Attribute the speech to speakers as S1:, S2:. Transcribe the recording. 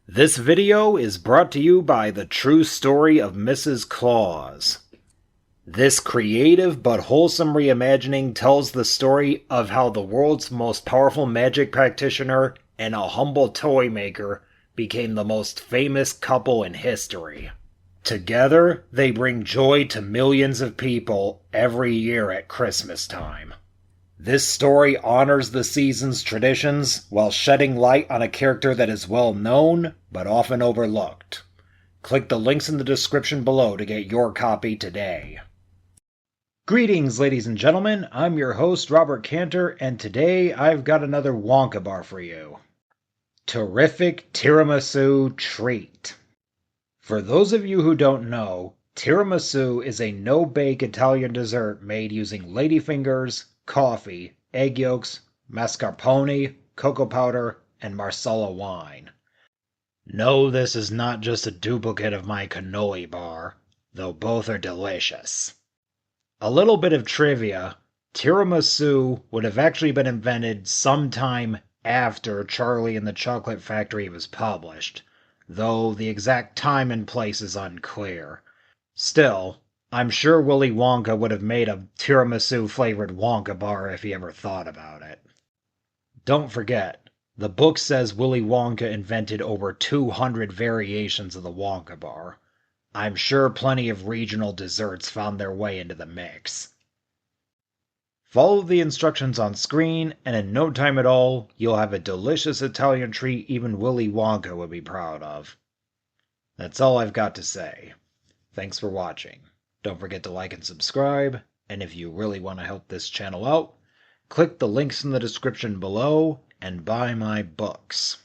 S1: This video is brought to you by the true story of Mrs. Claus. This creative but wholesome reimagining tells the story of how the world's most powerful magic practitioner and a humble toy maker became the most famous couple in history. Together, they bring joy to millions of people every year at Christmas time. This story honors the season's traditions while shedding light on a character that is well known but often overlooked. Click the links in the description below to get your copy today. Greetings, ladies and gentlemen. I'm your host, Robert Cantor, and today I've got another Wonka Bar for you. Terrific Tiramisu Treat. For those of you who don't know, tiramisu is a no-bake Italian dessert made using ladyfingers, coffee, egg yolks, mascarpone, cocoa powder, and Marsala wine. No, this is not just a duplicate of my cannoli bar, though both are delicious. A little bit of trivia: tiramisu would have actually been invented sometime after Charlie and the Chocolate Factory was published, though the exact time and place is unclear. Still, I'm sure Willy Wonka would have made a tiramisu-flavored Wonka bar if he ever thought about it. Don't forget, the book says Willy Wonka invented over 200 variations of the Wonka bar. I'm sure plenty of regional desserts found their way into the mix. Follow the instructions on screen, and in no time at all, you'll have a delicious Italian treat even Willy Wonka would be proud of. That's all I've got to say. Thanks for watching. Don't forget to like and subscribe, and if you really want to help this channel out, click the links in the description below and buy my books.